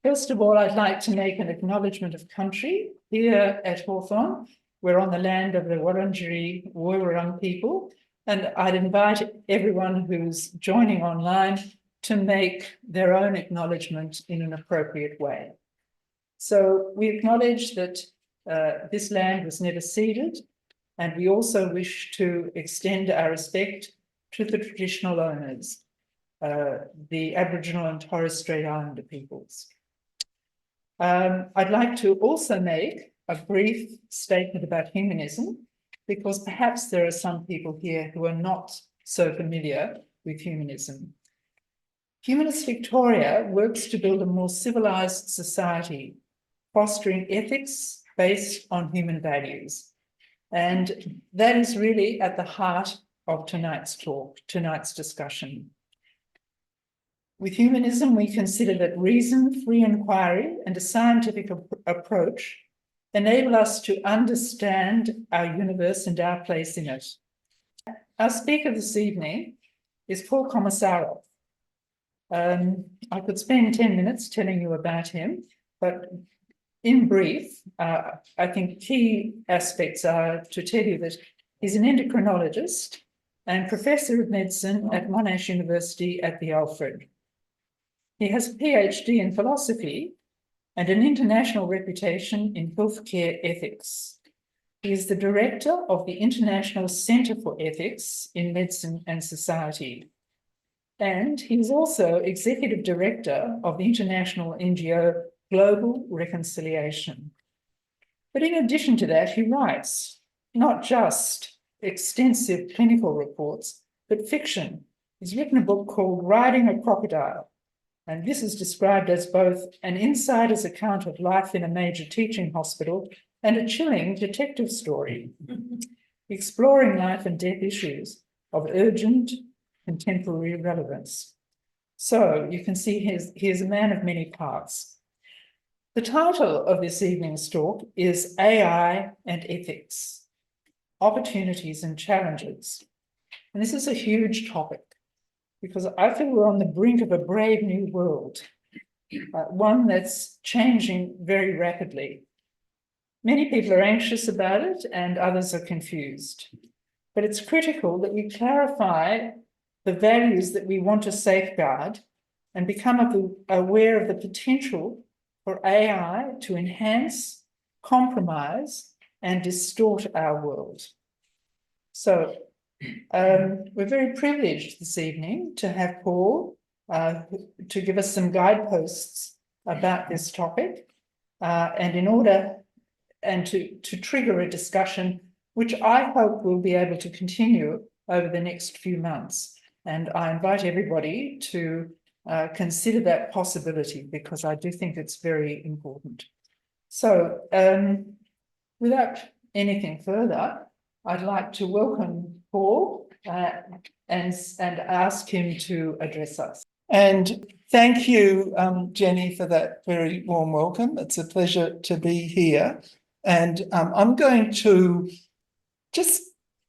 First of all, I'd like to make an acknowledgement of country. Here at Hawthorne, we're on the land of the Wurundjeri Wurrung people, and I'd invite everyone who's joining online to make their own acknowledgement in an appropriate way. So we acknowledge that this land was never ceded, and we also wish to extend our respect to the traditional owners, the Aboriginal and Torres Strait Islander peoples. I'd like to also make a brief statement about humanism, because perhaps there are some people here who are not so familiar with humanism. Humanist Victoria works to build a more civilised society, fostering ethics based on human values. And that is really at the heart of tonight's talk, tonight's discussion. With humanism, we consider that reason, free inquiry, and a scientific approach enable us to understand our universe and our place in it. Our speaker this evening is Paul Komesaroff. I could spend 10 minutes telling you about him, but in brief, I think key aspects are to tell you that he's an endocrinologist and professor of medicine at Monash University at the Alfred. He has a PhD in philosophy and an international reputation in healthcare ethics. He is the director of the International Centre for Ethics in Medicine and Society. And he is also executive director of the international NGO Global Reconciliation. But in addition to that, he writes not just extensive clinical reports, but fiction. He's written a book called Riding a Crocodile, and this is described as both an insider's account of life in a major teaching hospital and a chilling detective story, exploring life and death issues of urgent contemporary relevance. So you can see he is a man of many parts. The title of this evening's talk is AI and Ethics, Opportunities and Challenges. And this is a huge topic, because I feel we're on the brink of a brave new world, one that's changing very rapidly. Many people are anxious about it and others are confused. But it's critical that we clarify the values that we want to safeguard and become aware of the potential for AI to enhance, compromise, and distort our world. So we're very privileged this evening to have Paul to give us some guideposts about this topic, and in order to trigger a discussion which I hope we'll be able to continue over the next few months. And I invite everybody to consider that possibility, because I do think it's very important. So without anything further, I'd like to welcome Paul and ask him to address us. And thank you, Jenny, for that very warm welcome. It's a pleasure to be here. And I'm going to just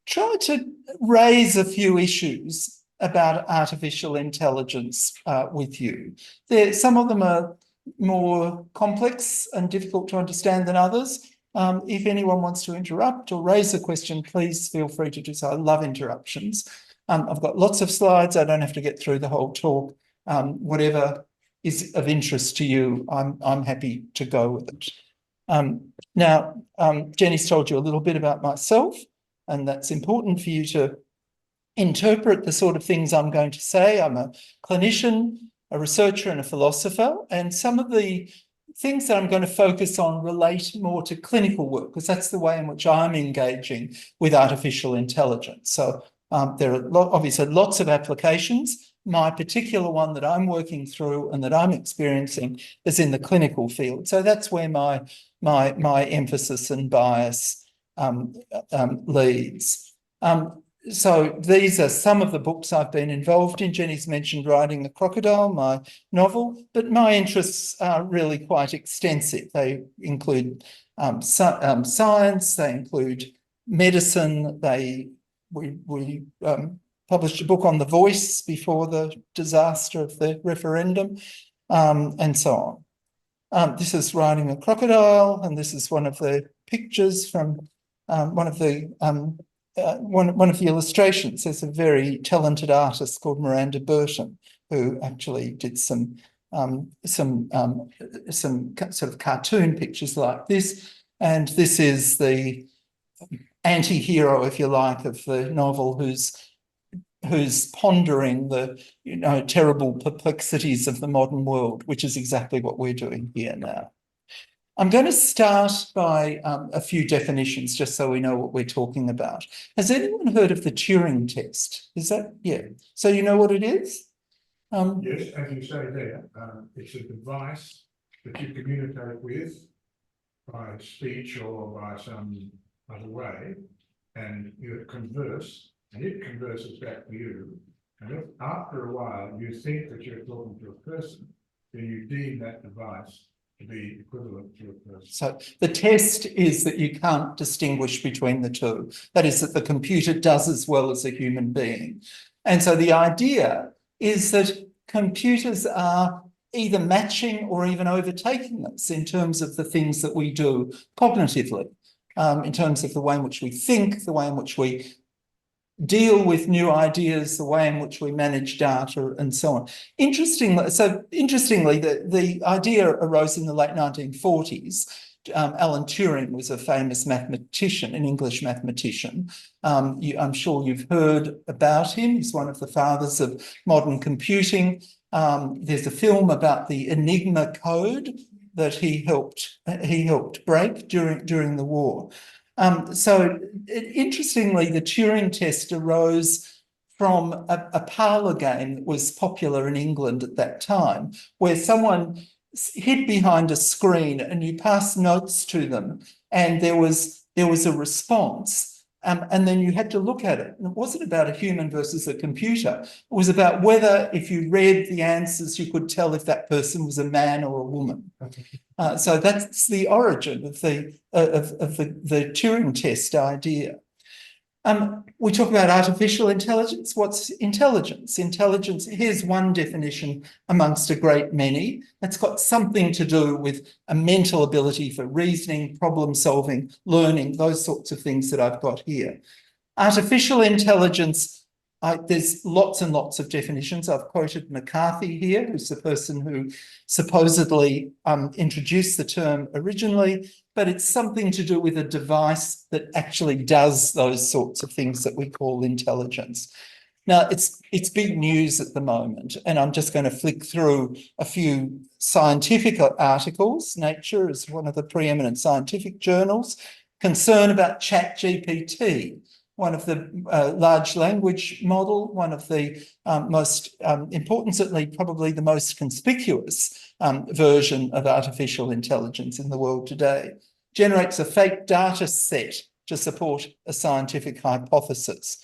try to raise a few issues about artificial intelligence with you. Some of them are more complex and difficult to understand than others. If anyone wants to interrupt or raise a question, please feel free to do so. I love interruptions. I've got lots of slides. I don't have to get through the whole talk. Whatever is of interest to you, I'm happy to go with it. Now, Jenny's told you a little bit about myself, and that's important for you to interpret the sort of things I'm going to say. I'm a clinician, a researcher, and a philosopher, and some of the things that I'm going to focus on relate more to clinical work, because that's the way in which I'm engaging with artificial intelligence. So there are obviously lots of applications. My particular one that I'm working through and that I'm experiencing is in the clinical field. So that's where my emphasis and bias leads. So these are some of the books I've been involved in. Jenny's mentioned Riding a Crocodile, my novel, but my interests are really quite extensive. They include science, they include medicine. We published a book on The Voice before the disaster of the referendum, and so on. This is riding a crocodile, and this is one of the pictures from one of the illustrations. There's a very talented artist called Miranda Burton who actually did some sort of cartoon pictures like this. And this is the anti-hero, if you like, of the novel who's pondering the terrible perplexities of the modern world, which is exactly what we're doing here now. I'm going to start by a few definitions, just so we know what we're talking about. Has anyone heard of the Turing test? Is that, yeah. So you know what it is? Yes, as you say there, it's a device that you communicate with by speech or by some other way, and you converse, and it converses back to you. And if after a while you think that you're talking to a person, then you deem that device to be equivalent to a person. So the test is that you can't distinguish between the two. That is, that the computer does as well as a human being. And so the idea is that computers are either matching or even overtaking us in terms of the things that we do cognitively, in terms of the way in which we think, the way in which we deal with new ideas, the way in which we manage data, and so on. Interestingly, the idea arose in the late 1940s. Alan Turing was a famous mathematician, an English mathematician. I'm sure you've heard about him. He's one of the fathers of modern computing. There's a film about the Enigma code that he helped break during the war. Interestingly, the Turing test arose from a parlour game that was popular in England at that time, where someone hid behind a screen and you passed notes to them, and there was a response. And then you had to look at it. And it wasn't about a human versus a computer. It was about whether, if you read the answers, you could tell if that person was a man or a woman. So that's the origin of the Turing test idea. We talk about artificial intelligence. What's intelligence? Intelligence, here's one definition amongst a great many. It's got something to do with a mental ability for reasoning, problem solving, learning, those sorts of things that I've got here. Artificial intelligence, there's lots and lots of definitions. I've quoted McCarthy here, who's the person who supposedly introduced the term originally, but it's something to do with a device that actually does those sorts of things that we call intelligence. Now, it's big news at the moment, and I'm just going to flick through a few scientific articles. Nature is one of the preeminent scientific journals. Concern about ChatGPT, one of the large language model, one of the most important, certainly probably the most conspicuous version of artificial intelligence in the world today, generates a fake data set to support a scientific hypothesis.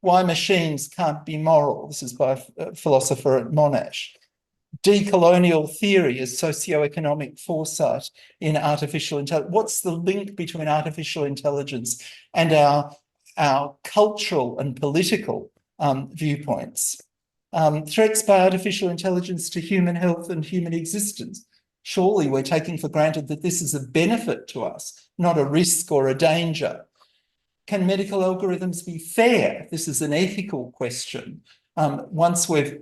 Why machines can't be moral. This is by a philosopher at Monash. Decolonial theory is socioeconomic foresight in artificial intelligence. What's the link between artificial intelligence and our cultural and political viewpoints? Threats by artificial intelligence to human health and human existence. Surely we're taking for granted that this is a benefit to us, not a risk or a danger. Can medical algorithms be fair? This is an ethical question. Once we've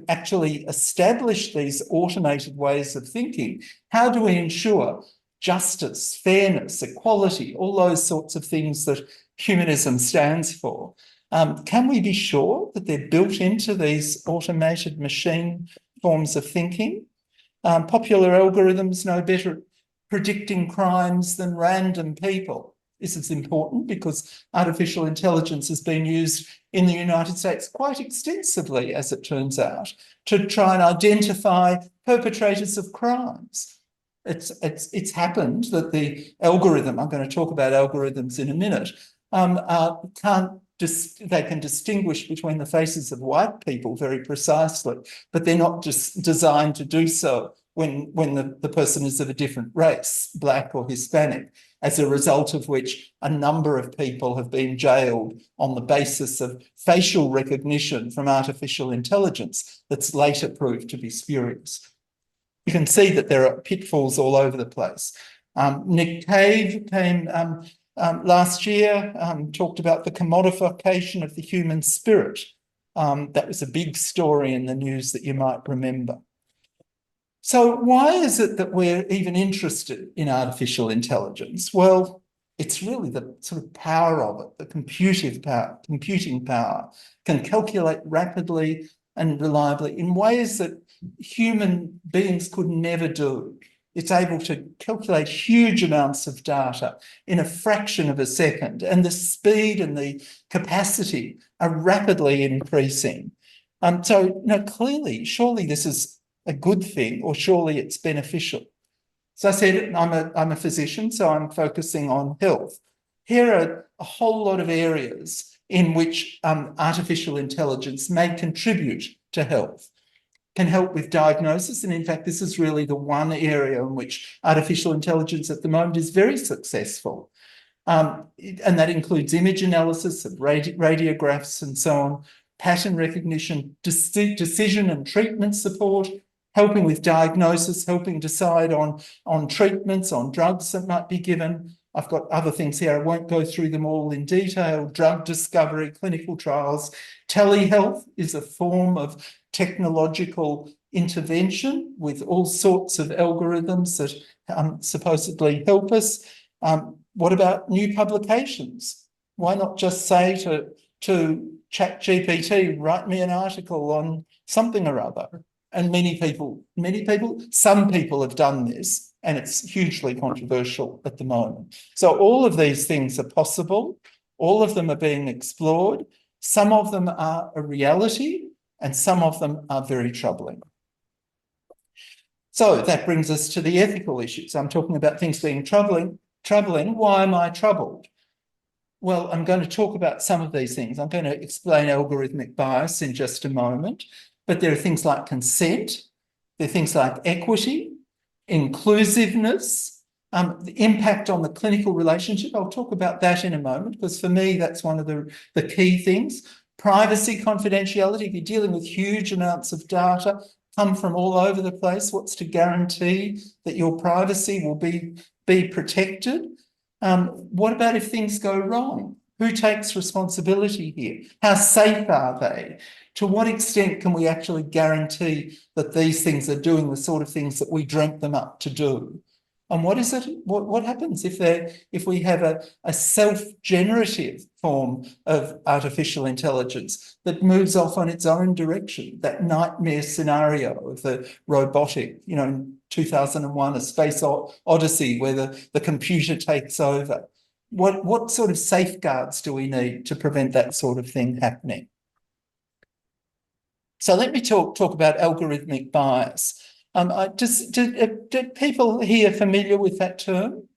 actually established these automated ways of thinking, how do we ensure justice, fairness, equality, all those sorts of things that humanism stands for? Can we be sure that they're built into these automated machine forms of thinking? Popular algorithms know better at predicting crimes than random people. This is important because artificial intelligence has been used in the United States quite extensively, as it turns out, to try and identify perpetrators of crimes. It's happened that the algorithm, I'm going to talk about algorithms in a minute, they can distinguish between the faces of white people very precisely, but they're not just designed to do so when the person is of a different race, black or Hispanic, as a result of which a number of people have been jailed on the basis of facial recognition from artificial intelligence that's later proved to be spurious. you can see that there are pitfalls all over the place. Nick Cave came last year, talked about the commodification of the human spirit. That was a big story in the news that you might remember. So why is it that we're even interested in artificial intelligence? Well, it's really the sort of power of it, the computing power can calculate rapidly and reliably in ways that human beings could never do. It's able to calculate huge amounts of data in a fraction of a second, and the speed and the capacity are rapidly increasing. So, clearly, surely this is a good thing, or surely it's beneficial. So I said, I'm a physician, so I'm focusing on health. Here are a whole lot of areas in which artificial intelligence may contribute to health. Can help with diagnosis, and in fact, this is really the one area in which artificial intelligence at the moment is very successful. And that includes image analysis of radiographs and so on, pattern recognition, decision and treatment support, helping with diagnosis, helping decide on treatments, on drugs that might be given. I've got other things here. I won't go through them all in detail. Drug discovery, clinical trials. Telehealth is a form of technological intervention with all sorts of algorithms that supposedly help us. What about new publications? Why not just say to ChatGPT, write me an article on something or other? And some people have done this, and it's hugely controversial at the moment. So all of these things are possible. All of them are being explored. Some of them are a reality, and some of them are very troubling. So that brings us to the ethical issues. I'm talking about things being troubling. Why am I troubled? Well, I'm going to talk about some of these things. I'm going to explain algorithmic bias in just a moment. But there are things like consent, there are things like equity, inclusiveness, the impact on the clinical relationship. I'll talk about that in a moment, because for me, that's one of the key things. Privacy, confidentiality. If you're dealing with huge amounts of data, come from all over the place, what's to guarantee that your privacy will be protected? What about if things go wrong? Who takes responsibility here? How safe are they? To what extent can we actually guarantee that these things are doing the sort of things that we dreamt them up to do? And what is it? What happens if we have a self-generative form of artificial intelligence that moves off on its own direction? That nightmare scenario of the robotic, in 2001, A Space Odyssey, where the computer takes over. What sort of safeguards do we need to prevent that sort of thing happening? So let me talk about algorithmic bias. Do people here familiar with that term?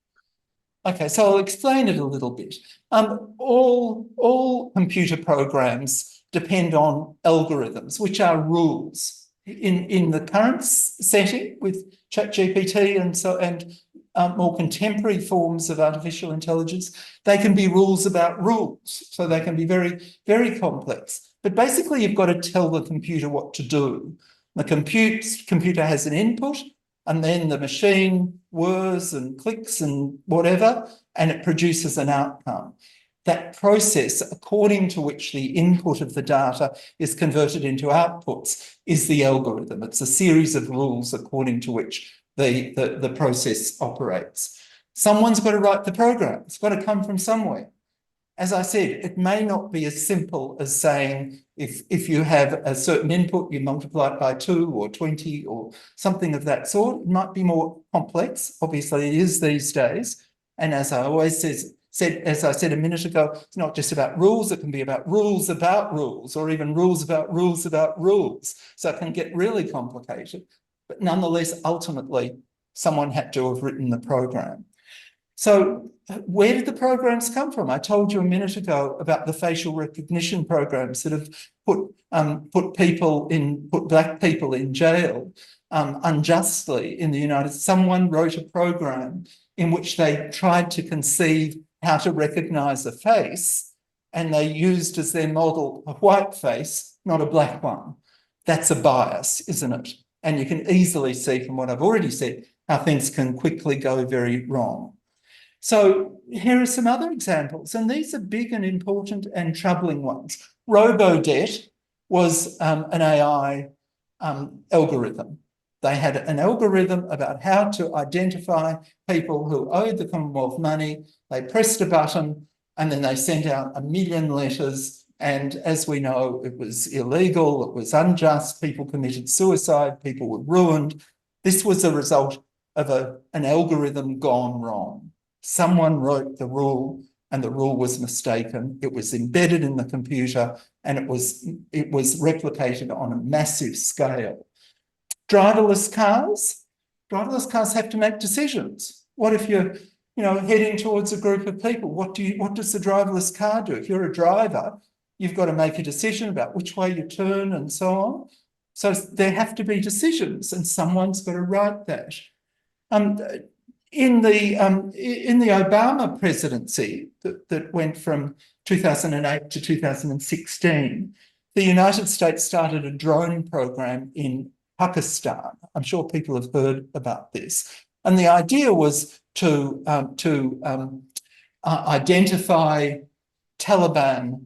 Okay, so I'll explain it a little bit. All computer programs depend on algorithms, which are rules. In the current setting with ChatGPT and more contemporary forms of artificial intelligence, they can be rules about rules. So they can be very, very complex. But basically, you've got to tell the computer what to do. The computer has an input, and then the machine whirs and clicks and whatever, and it produces an outcome. That process, according to which the input of the data is converted into outputs, is the algorithm. It's a series of rules according to which the process operates. Someone's got to write the program. It's got to come from somewhere. As I said, it may not be as simple as saying if you have a certain input, you multiply it by 2 or 20 or something of that sort. It might be more complex. Obviously, it is these days. And as I always said a minute ago, it's not just about rules. It can be about rules, or even rules about rules about rules. So it can get really complicated. But nonetheless, ultimately, someone had to have written the program. So where did the programs come from? I told you a minute ago about the facial recognition programs that have put black people in jail unjustly in the United States. Someone wrote a program in which they tried to conceive how to recognize a face, and they used as their model a white face, not a black one. That's a bias, isn't it? And you can easily see from what I've already said how things can quickly go very wrong. So here are some other examples, and these are big and important and troubling ones. Robo-debt was an AI algorithm. They had an algorithm about how to identify people who owed the Commonwealth money. They pressed a button and then they sent out 1 million letters. And as we know, it was illegal, it was unjust, people committed suicide, people were ruined. This was a result of an algorithm gone wrong. Someone wrote the rule and the rule was mistaken. It was embedded in the computer and it was replicated on a massive scale. Driverless cars have to make decisions. What if you're, heading towards a group of people? What does the driverless car do? If you're a driver, you've got to make a decision about which way you turn and so on. So there have to be decisions, and someone's got to write that. In the Obama presidency that went from 2008 to 2016, the United States started a drone program in Pakistan. I'm sure people have heard about this. And the idea was to identify Taliban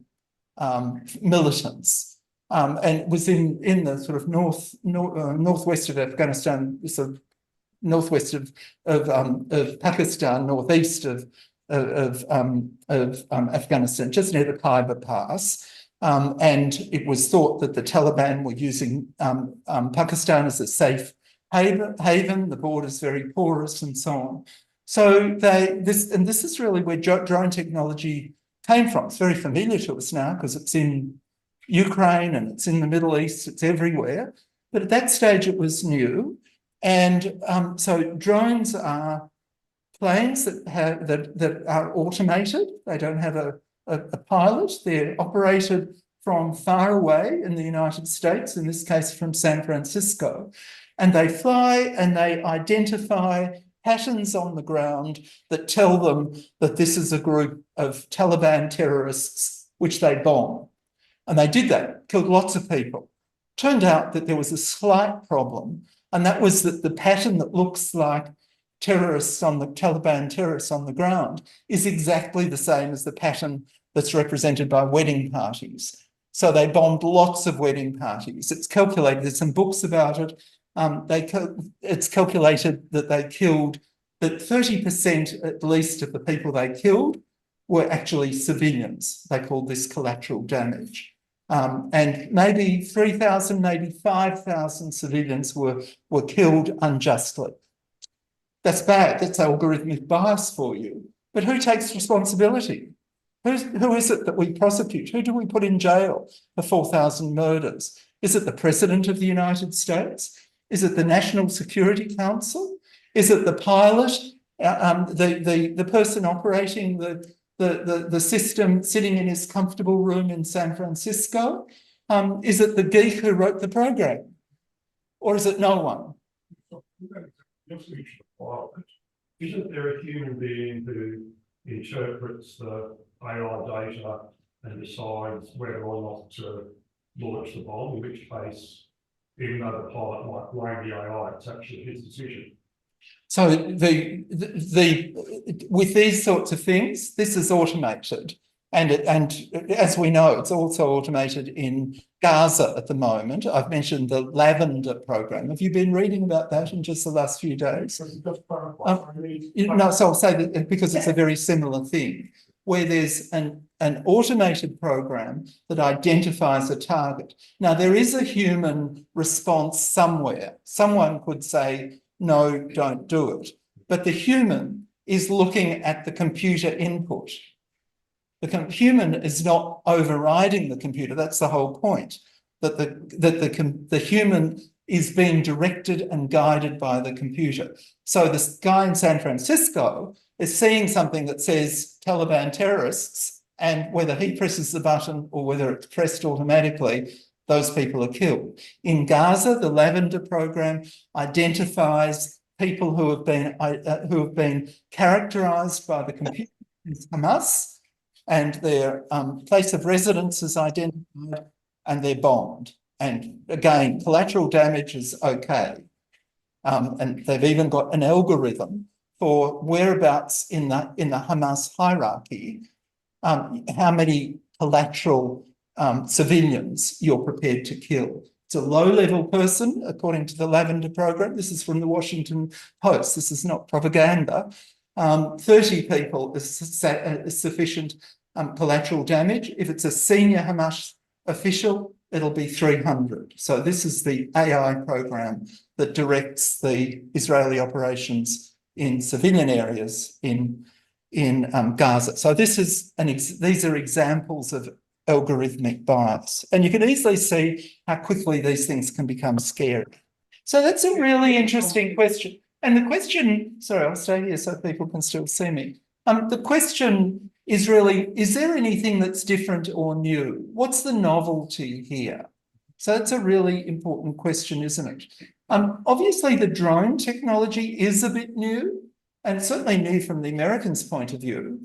militants. And it was in the sort of northwest of Afghanistan, sort of northwest of Pakistan, northeast of Afghanistan, just near the Khyber Pass. And it was thought that the Taliban were using Pakistan as a safe haven. The border's very porous and so on. So this is really where drone technology came from. It's very familiar to us now because it's in Ukraine and it's in the Middle East, it's everywhere. But at that stage it was new. And so drones are planes that are automated. They don't have a pilot. They're operated from far away in the United States, in this case from San Francisco. And they fly and they identify patterns on the ground that tell them that this is a group of Taliban terrorists which they bomb. And they did that, killed lots of people. Turned out that there was a slight problem, and that was that the pattern that looks like Taliban terrorists on the ground is exactly the same as the pattern that's represented by wedding parties. So they bombed lots of wedding parties. It's calculated, there's some books about it. It's calculated that they killed, that 30% at least of the people they killed were actually civilians. They called this collateral damage. And maybe 3,000, maybe 5,000 civilians were killed unjustly. That's bad. That's algorithmic bias for you. But who takes responsibility? Who is it that we prosecute? Who do we put in jail for 4,000 murders? Is it the President of the United States? Is it the National Security Council? Is it the pilot, the person operating the system sitting in his comfortable room in San Francisco? Is it the geek who wrote the program? Or is it no one? Isn't there a human being who interprets the AI data and decides whether or not to launch the bomb, in which case, even though the pilot might blame the AI, it's actually his decision? So with these sorts of things, this is automated. And as we know, it's also automated in Gaza at the moment. I've mentioned the Lavender program. Have you been reading about that in just the last few days? No, so I'll say that because it's a very similar thing, where there's an automated program that identifies a target. Now, there is a human response somewhere. Someone could say, no, don't do it. But the human is looking at the computer input. The human is not overriding the computer. That's the whole point, that the human is being directed and guided by the computer. So this guy in San Francisco is seeing something that says Taliban terrorists, and whether he presses the button or whether it's pressed automatically, those people are killed. In Gaza, the Lavender program identifies people who have been characterised by the computer as Hamas, and their place of residence is identified, and they're bombed. And again, collateral damage is okay. And they've even got an algorithm for whereabouts in the Hamas hierarchy, how many collateral civilians you're prepared to kill. It's a low-level person, according to the Lavender program. This is from the Washington Post. This is not propaganda. 30 people is sufficient collateral damage. If it's a senior Hamas official, it'll be 300. So this is the AI program that directs the Israeli operations in civilian areas in Gaza. So this is these are examples of algorithmic bias, and you can easily see how quickly these things can become scary. So that's a really interesting question. And the question, sorry, I'll stay here so people can still see me. The question is really, is there anything that's different or new? What's the novelty here? So that's a really important question, isn't it? Obviously, the drone technology is a bit new, and certainly new from the Americans' point of view,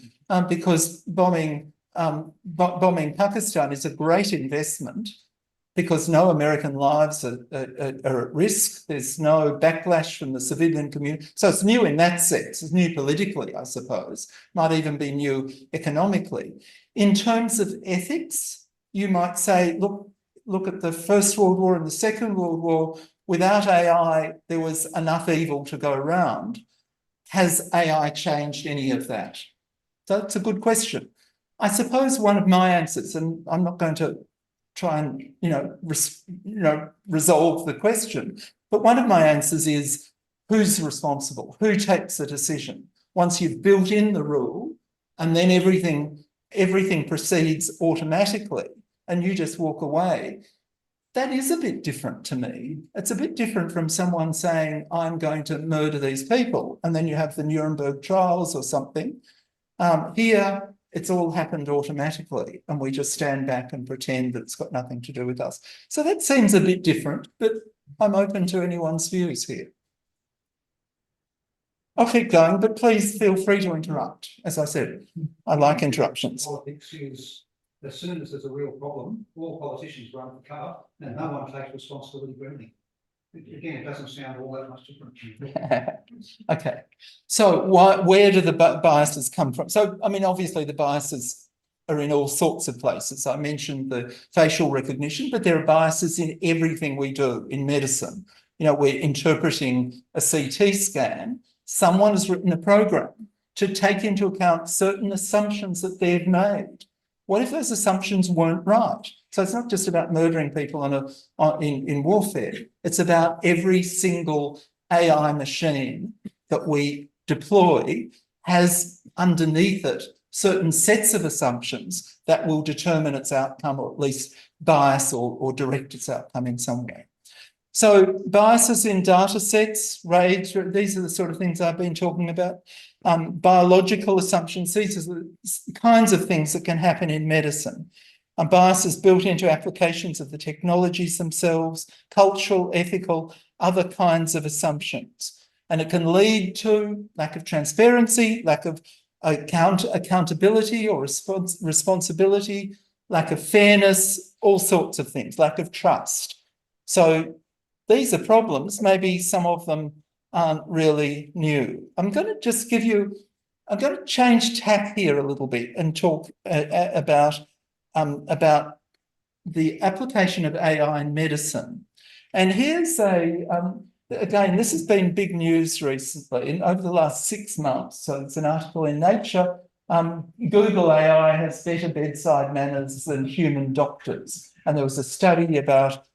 because bombing Pakistan is a great investment because no American lives are at risk. There's no backlash from the civilian community. So it's new in that sense. It's new politically, I suppose. Might even be new economically. In terms of ethics, you might say, look at the First World War and the Second World War. Without AI, there was enough evil to go around. Has AI changed any of that? So that's a good question. I suppose one of my answers, and I'm not going to try and resolve the question, but one of my answers is who's responsible? Who takes the decision? Once you've built in the rule, and then everything proceeds automatically, and you just walk away. That is a bit different to me. It's a bit different from someone saying, I'm going to murder these people, and then you have the Nuremberg trials or something. Here, it's all happened automatically, and we just stand back and pretend that it's got nothing to do with us. So that seems a bit different, but I'm open to anyone's views here. I'll keep going, but please feel free to interrupt. As I said, I like interruptions. Politics is, as soon as there's a real problem, all politicians run for cover and no one takes responsibility for anything. Again, it doesn't sound all that much different. Okay, so where do the biases come from? So, I mean, obviously the biases are in all sorts of places. I mentioned the facial recognition, but there are biases in everything we do in medicine. You know, we're interpreting a CT scan. Someone has written a program to take into account certain assumptions that they've made. What if those assumptions weren't right? So it's not just about murdering people in warfare. It's about every single AI machine that we deploy has underneath it certain sets of assumptions that will determine its outcome, or at least bias or direct its outcome in some way. So biases in data sets, raids, these are the sort of things I've been talking about. Biological assumptions, these are the kinds of things that can happen in medicine. Biases built into applications of the technologies themselves, cultural, ethical, other kinds of assumptions. And it can lead to lack of transparency, lack of accountability or responsibility, lack of fairness, all sorts of things, lack of trust. So these are problems. Maybe some of them aren't really new. I'm going to change tack here a little bit and talk about the application of AI in medicine. And here's again, this has been big news recently, over the last 6 months. So it's an article in Nature. Google AI has better bedside manners than human doctors. And there was a study about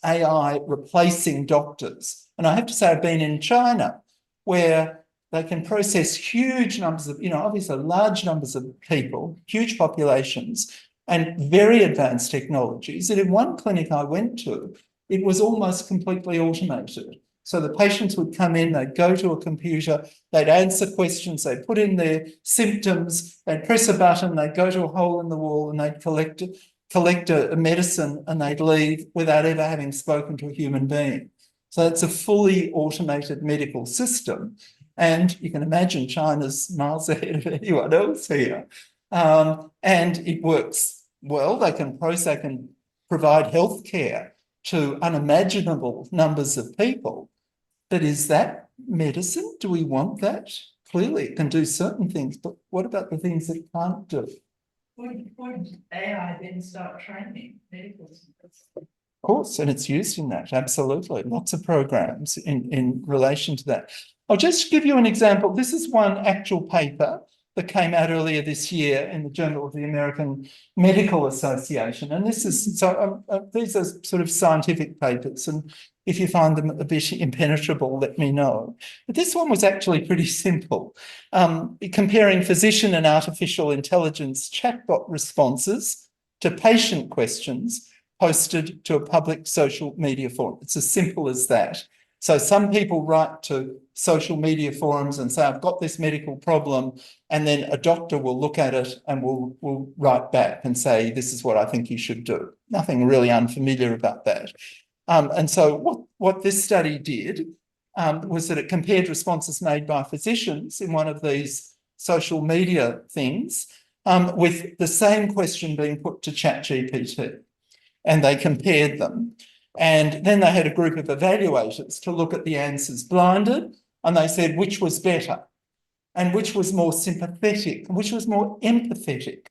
AI replacing doctors. And I have to say, I've been in China, where they can process huge numbers of, obviously large numbers of people, huge populations, and very advanced technologies. And in one clinic I went to, it was almost completely automated. So the patients would come in, they'd go to a computer, they'd answer questions, they'd put in their symptoms, they'd press a button, they'd go to a hole in the wall, and they'd collect a medicine, and they'd leave without ever having spoken to a human being. So it's a fully automated medical system. And you can imagine China's miles ahead of anyone else here. And it works well. They can provide healthcare to unimaginable numbers of people. But is that medicine? Do we want that? Clearly, it can do certain things, but what about the things it can't do? Would AI then start training medical students? Of course, and it's used in that, absolutely. Lots of programs in relation to that. I'll just give you an example. This is one actual paper that came out earlier this year in the Journal of the American Medical Association. And this is, so these are sort of scientific papers, and if you find them a bit impenetrable, let me know. But this one was actually pretty simple, comparing physician and artificial intelligence chatbot responses to patient questions posted to a public social media forum. It's as simple as that. So some people write to social media forums and say, I've got this medical problem, and then a doctor will look at it and will write back and say, this is what I think you should do. Nothing really unfamiliar about that. And so what this study did was that it compared responses made by physicians in one of these social media things with the same question being put to ChatGPT. And they compared them. And then they had a group of evaluators to look at the answers blinded, and they said which was better and which was more sympathetic and which was more empathetic.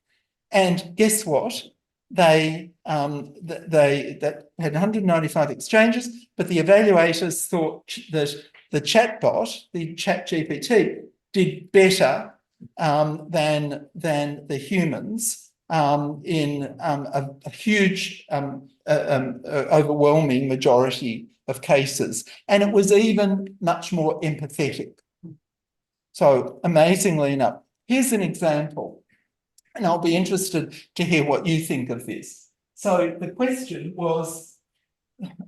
And guess what? They that had 195 exchanges, but the evaluators thought that the chatbot, the ChatGPT, did better than the humans in a huge overwhelming majority of cases, and it was even much more empathetic. So amazingly enough, here's an example, and I'll be interested to hear what you think of this. So the question was,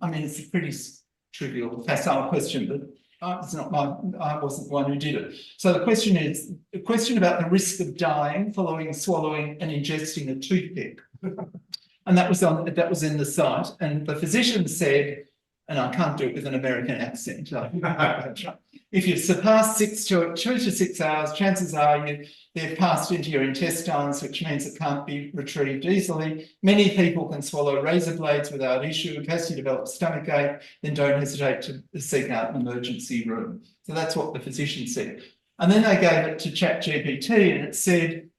I mean, it's a pretty trivial, facile question, but it's not I wasn't the one who did it. So the question is a question about the risk of dying following swallowing and ingesting a toothpick. And that was in the site. And the physician said, and I can't do it with an American accent. If you've surpassed 2 to 6 hours, chances are they've passed into your intestines, which means it can't be retrieved easily. Many people can swallow razor blades without issue. In case you develop stomachache, then don't hesitate to seek out an emergency room. So that's what the physician said. And then they gave it to ChatGPT, and it said,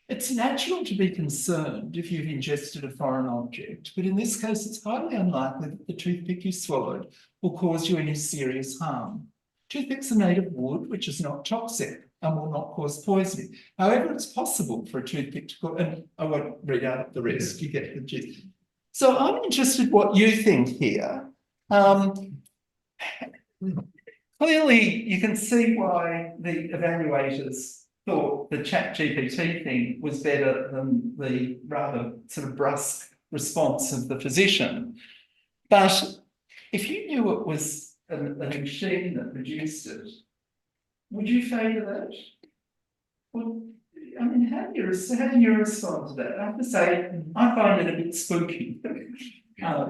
it's natural to be concerned if you've ingested a foreign object, but in this case, it's highly unlikely that the toothpick you swallowed will cause you any serious harm. Toothpicks are made of wood, which is not toxic and will not cause poisoning. However, it's possible for a toothpick to go, and I won't read out the rest, you get the gist. So I'm interested what you think here. Clearly, you can see why the evaluators thought the ChatGPT thing was better than the rather sort of brusque response of the physician. But if you knew it was a machine that produced it, would you favour that? Well, I mean, how do you respond to that? I have to say, I find it a bit spooky.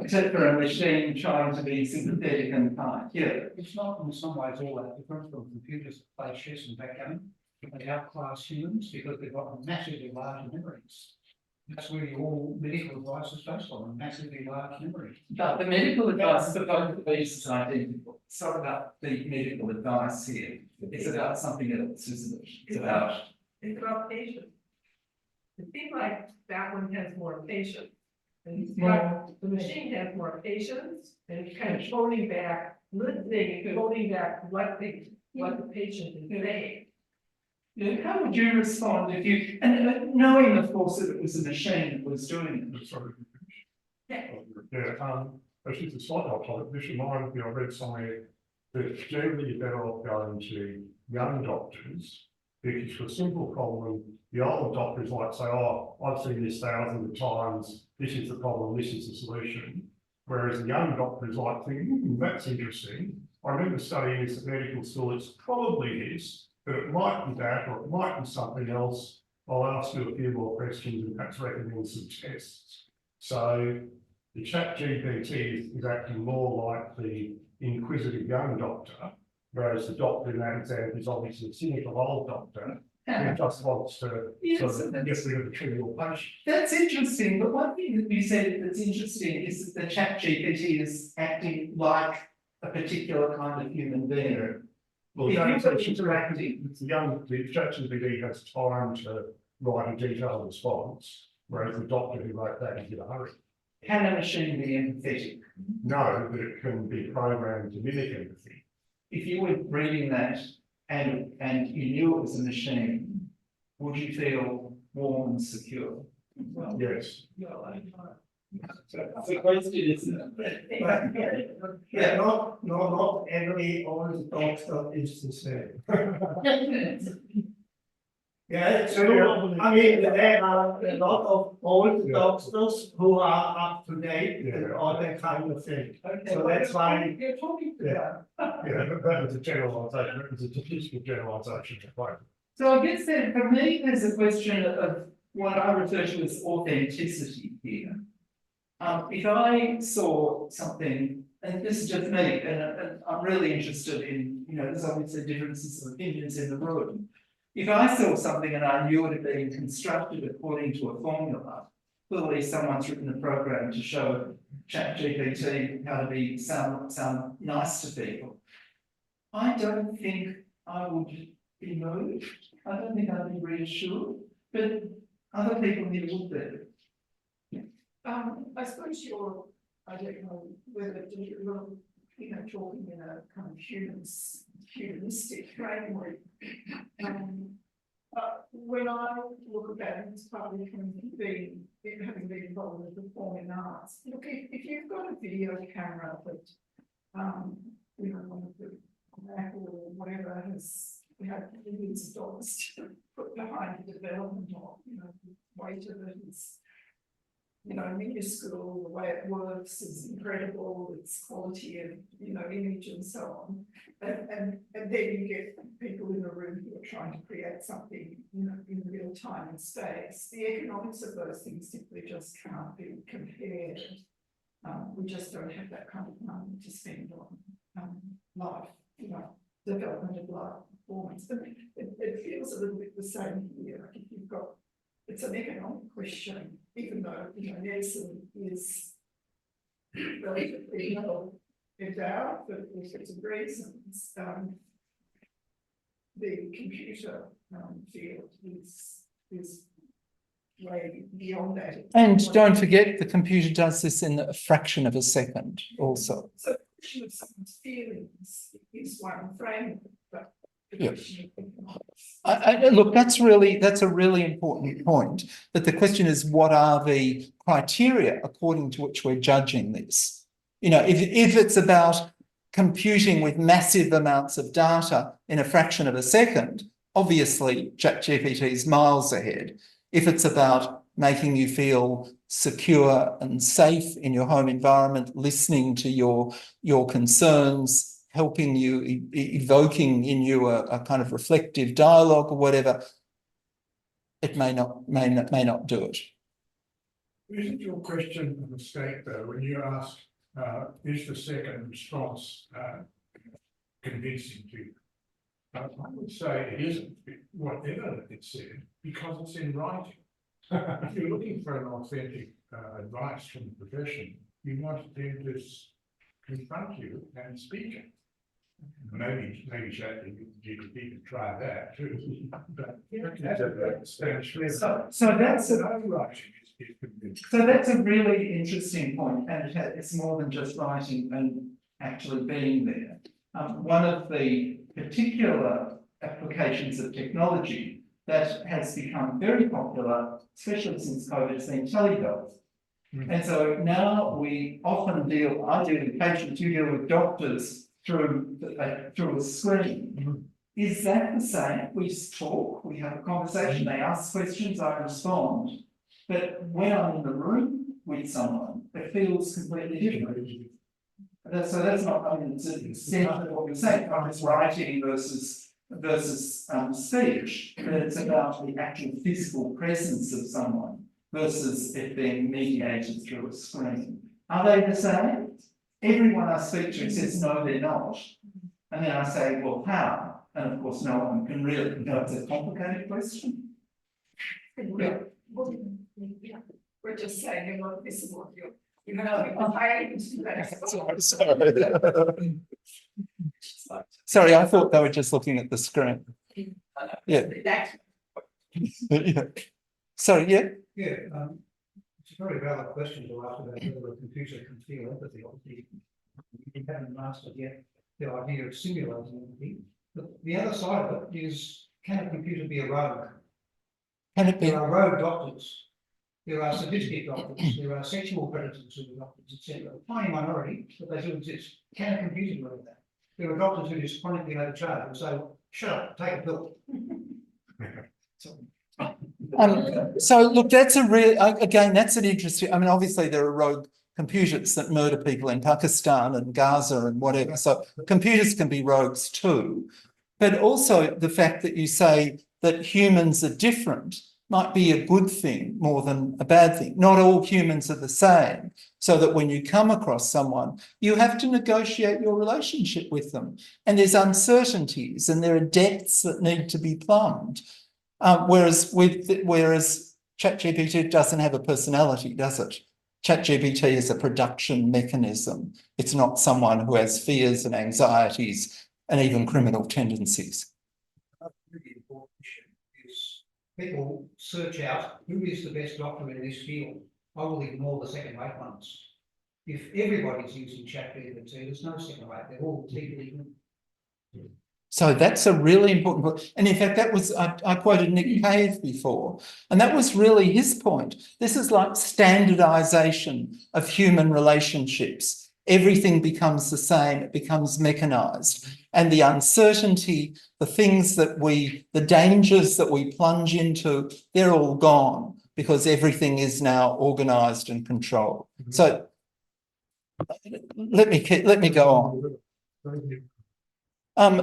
Except for a machine trying to be sympathetic and kind. Yeah. It's not in some ways all that different from computers that play chess and backgammon. They outclass humans because they've got massively large memories. That's really all medical advice is based on, massively large memories. But the medical advice for both of these is identical. It's not about the medical advice here. It's about something else, isn't it? It's about patience. It seems like that one has more patience. And the machine has more patience and it's kind of holding back, listening and holding back what the patient is saying. Yeah, how would you respond if you, and knowing, of course, that it was a machine that was doing it? Sorry. Yeah. Actually, it's a slight off topic. This reminds me, I read somewhere that generally you're better off going to young doctors because for a simple problem, the old doctors might say, oh, I've seen this thousands of times, this is the problem, this is the solution. Whereas the young doctors like think, that's interesting. I remember studying this at medical school, it's probably this, but it might be that, or it might be something else. I'll ask you a few more questions and perhaps recommend some tests. So the ChatGPT is acting more like the inquisitive young doctor, whereas the doctor in that example is obviously a cynical old doctor It just wants to Yes, sort of get rid of the trivial patient. That's interesting, but one thing that you said that's interesting is that the ChatGPT is acting like a particular kind of human being. Well, If no, you it's were actually interacting, it's the ChatGPT has time to write a detailed response, whereas the doctor who wrote that is in a hurry. can a machine be empathetic? No, but it can be programmed to mimic empathy. If you were reading that and you knew it was a machine, would you feel warm and secure? Well, Yes. well, I know. That's the question, isn't it? Yeah, not every old doctor is the same. Yeah, it's true. I mean, there are a lot of old doctors who are up to date and all that kind of thing. So that's why. You're talking to them. Yeah, but that was a generalization, it was a statistical generalization. Right. So I guess that for me, there's a question of what I refer to as authenticity here. If I saw something, and this is just me, and I'm really interested in, there's obviously differences of opinions in the room. If I saw something and I knew it had been constructed according to a formula, clearly someone's written a program to show ChatGPT how to sound nice to people. I don't think I would be moved. I don't think I'd be reassured, but other people here would be. I suppose I don't know whether you're, talking in a kind of humanistic framework. But when I look at that, it's partly from having been involved with performing arts. Look, if you've got a video camera that, one of the Mac or whatever has had millions of dollars to put behind the development of, weight of it is, minuscule, the way it works is incredible, its quality of, image and so on. And then you get people in the room who are trying to create something, in real time and space. The economics of those things simply just can't be compared. We just don't have that kind of money to spend on life, development of life performance. But it feels a little bit the same here. Like if you've got, it's an economic question, even though medicine is relatively well endowed for all sorts of reasons. The computer field is way beyond that. And don't forget, the computer does this in a fraction of a second also. So the question of someone's feelings is one framework, but the Yeah. question of economics. Look, that's a really important point, that the question is, what are the criteria according to which we're judging this? If it's about computing with massive amounts of data in a fraction of a second, obviously ChatGPT is miles ahead. If it's about making you feel secure and safe in your home environment, listening to your concerns, helping you, evoking in you a kind of reflective dialogue or whatever, it may not do it. Isn't your question a mistake though, when you ask, is the second response convincing to you? I would say it isn't, whatever it said, because it's in writing. If you're looking for an authentic advice from the profession, you want them to confront you and speak it. Maybe ChatGPT can try that too. But So that's an overwriting is convincing. So that's a really interesting point, and it's more than just writing and actually being there. One of the particular applications of technology that has become very popular, especially since COVID, has been telehealth. And so now I deal with patients, you deal with doctors through a screen. Is that the same? We talk, we have a conversation, they ask questions, I respond. But when I'm in the room with someone, it feels completely different. So that's not, it's essentially what we're saying, it's writing versus speech, but it's about the actual physical presence of someone versus it being mediated through a screen. Are they the same? Everyone I speak to says, no, they're not. And then I say, well, how? And of course, no one can really, it's a complicated question. Yeah. We're just saying, you look visible, you know, I. Sorry. Sorry, I thought they were just looking at the screen. Yeah. Yeah. Sorry, yeah. Yeah, it's a very valid question to ask about whether a computer can feel empathy. Obviously, you haven't mastered yet the idea of simulating empathy. But the other side of it is, can a computer be a rogue? Can it be? There are rogue doctors. There are sadistic doctors. There are sexual predators who are doctors, etc. A tiny minority, but they do exist. Can a computer do that? There are doctors who just chronically overcharge and say, shut up, take a pill. So look, that's a real, again, that's an interesting, I mean, obviously there are rogue computers that murder people in Pakistan and Gaza and whatever. So computers can be rogues too. But also the fact that you say that humans are different might be a good thing more than a bad thing. Not all humans are the same. So that when you come across someone, you have to negotiate your relationship with them. And there's uncertainties and there are depths that need to be plumbed. Whereas ChatGPT doesn't have a personality, does it? ChatGPT is a production mechanism. It's not someone who has fears and anxieties and even criminal tendencies. Really important issue is people search out who is the best doctor in this field. I will ignore the second-rate ones. If everybody's using ChatGPT, there's no second-rate. They're all legally good. So that's a really important point. And in fact, that was, I quoted Nick Cave before, and that was really his point. This is like standardization of human relationships. Everything becomes the same, it becomes mechanized. And the uncertainty, the things that the dangers that we plunge into, they're all gone because everything is now organized and controlled. So let me go on.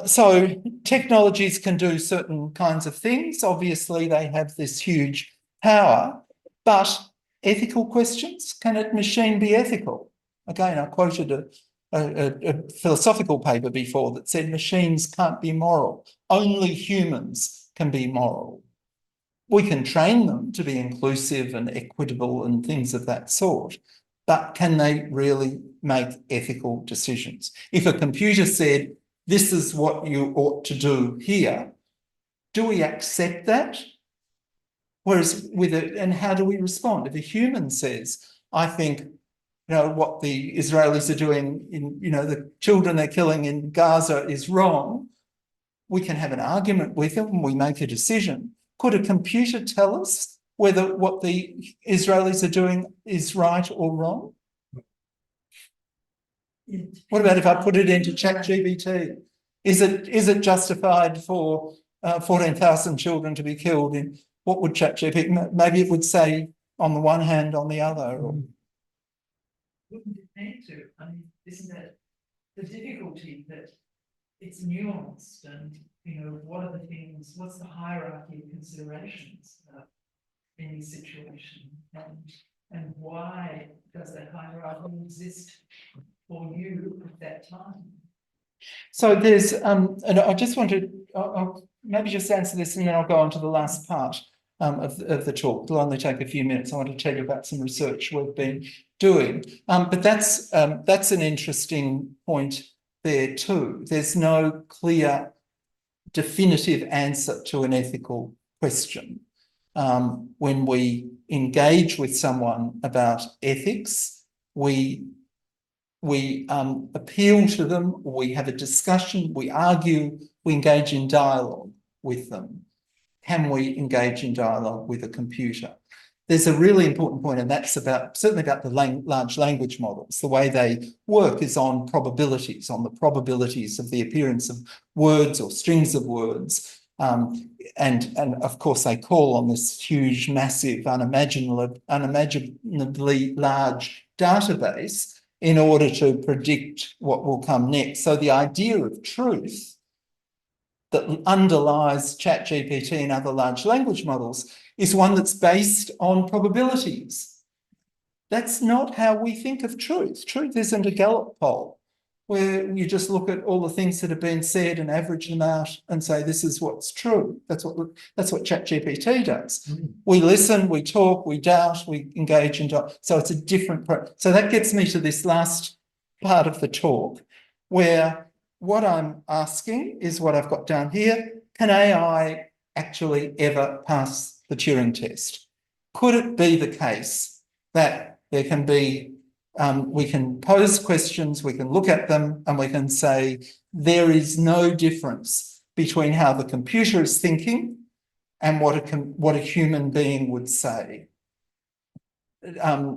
So technologies can do certain kinds of things. Obviously, they have this huge power, but ethical questions, can a machine be ethical? Again, I quoted a philosophical paper before that said machines can't be moral. Only humans can be moral. We can train them to be inclusive and equitable and things of that sort, but can they really make ethical decisions? If a computer said, this is what you ought to do here, do we accept that? Whereas and how do we respond? If a human says, I think, what the Israelis are doing in, the children they're killing in Gaza is wrong, we can have an argument with them and we make a decision. Could a computer tell us whether what the Israelis are doing is right or wrong? What about if I put it into ChatGPT? Is it justified for 14,000 children to be killed? In what would ChatGPT? Maybe it would say on the one hand, on the other. Or... Wouldn't it need to? I mean, isn't it the difficulty that it's nuanced and what are the things? What's the hierarchy of considerations in this situation, and why does that hierarchy exist for you at that time? So there's, and I just wanted, I'll maybe just answer this and then I'll go on to the last part of the talk. It'll only take a few minutes. I want to tell you about some research we've been doing. But that's an interesting point there too. There's no clear, definitive answer to an ethical question. When we engage with someone about ethics, we appeal to them, we have a discussion, we argue, we engage in dialogue with them. Can we engage in dialogue with a computer? There's a really important point, and that's certainly about the large language models. The way they work is on probabilities, on the probabilities of the appearance of words or strings of words. And of course, they call on this huge, massive, unimaginably large database in order to predict what will come next. So the idea of truth that underlies ChatGPT and other large language models is one that's based on probabilities. That's not how we think of truth. Truth isn't a Gallup poll. where you just look at all the things that have been said and average them out and say, this is what's true. That's what ChatGPT does. We listen, we talk, we doubt, we engage in talk. So it's a different, so that gets me to this last part of the talk, where what I'm asking is what I've got down here. Can AI actually ever pass the Turing test? Could it be the case that there can be, we can pose questions, we can look at them, and we can say there is no difference between how the computer is thinking and what a human being would say?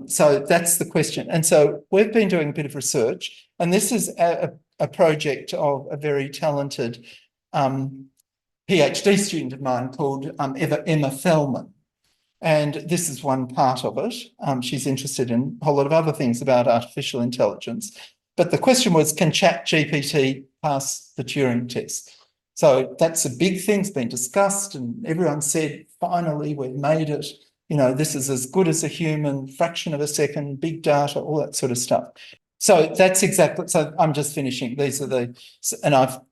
So that's the question. And so we've been doing a bit of research, and this is a project of a very talented PhD student of mine called Emma Fellman. And this is one part of it. She's interested in a whole lot of other things about artificial intelligence. But the question was, can ChatGPT pass the Turing test? So that's a big thing. It's been discussed, and everyone said, finally, we've made it. You know, this is as good as a human, fraction of a second, big data, all that sort of stuff. So that's exactly, so I'm just finishing. These are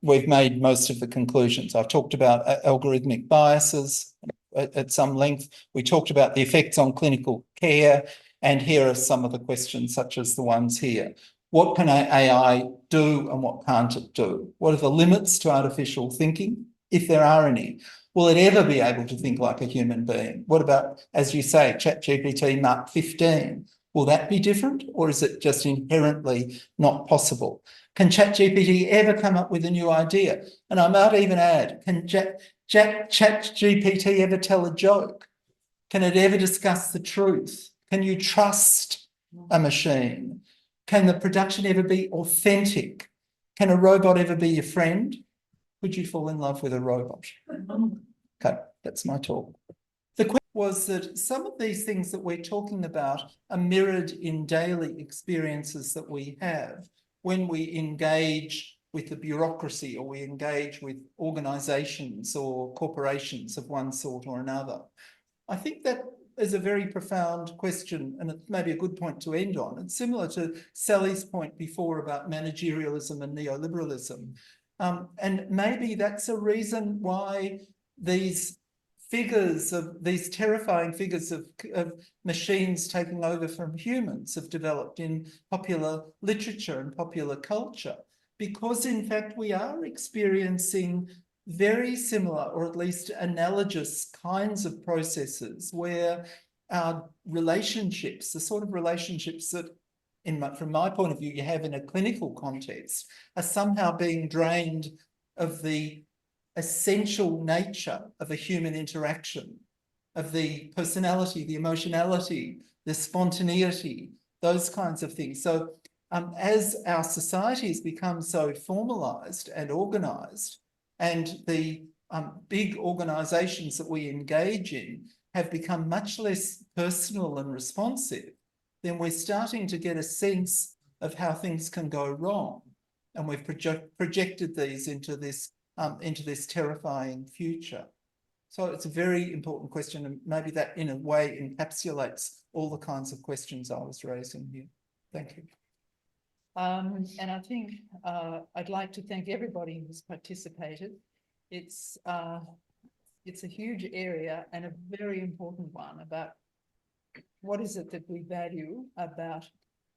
we've made most of the conclusions. I've talked about algorithmic biases at some length. We talked about the effects on clinical care, and here are some of the questions, such as the ones here. What can AI do and what can't it do? What are the limits to artificial thinking, if there are any? Will it ever be able to think like a human being? What about, as you say, ChatGPT Mark 15? Will that be different, or is it just inherently not possible? Can ChatGPT ever come up with a new idea? And I might even add, can ChatGPT ever tell a joke? Can it ever discuss the truth? Can you trust a machine? Can the production ever be authentic? Can a robot ever be your friend? Would you fall in love with a robot? Okay, that's my talk. The question was that some of these things that we're talking about are mirrored in daily experiences that we have when we engage with the bureaucracy, or we engage with organisations or corporations of one sort or another. I think that is a very profound question, and it's maybe a good point to end on. It's similar to Sally's point before about managerialism and neoliberalism. And maybe that's a reason why these terrifying figures of machines taking over from humans have developed in popular literature and popular culture, because in fact we are experiencing very similar, or at least analogous, kinds of processes where our relationships, the sort of relationships that from my point of view you have in a clinical context, are somehow being drained of the essential nature of a human interaction, of the personality, the emotionality, the spontaneity, those kinds of things. So as our societies become so formalised and organised, and the big organisations that we engage in have become much less personal and responsive, then we're starting to get a sense of how things can go wrong. And we've projected these into this terrifying future. So it's a very important question, and maybe that in a way encapsulates all the kinds of questions I was raising here. Thank you. And I think I'd like to thank everybody who's participated. It's a huge area and a very important one about what is it that we value about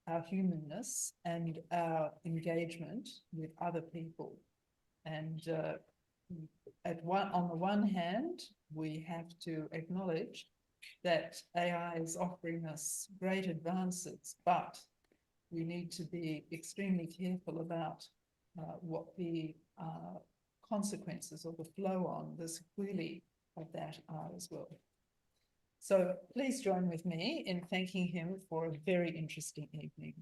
our humanness and our engagement with other people. And on the one hand, we have to acknowledge that AI is offering us great advances, but we need to be extremely careful about what the consequences or the flow-on, the sequelae of that are as well. So please join with me in thanking him for a very interesting evening.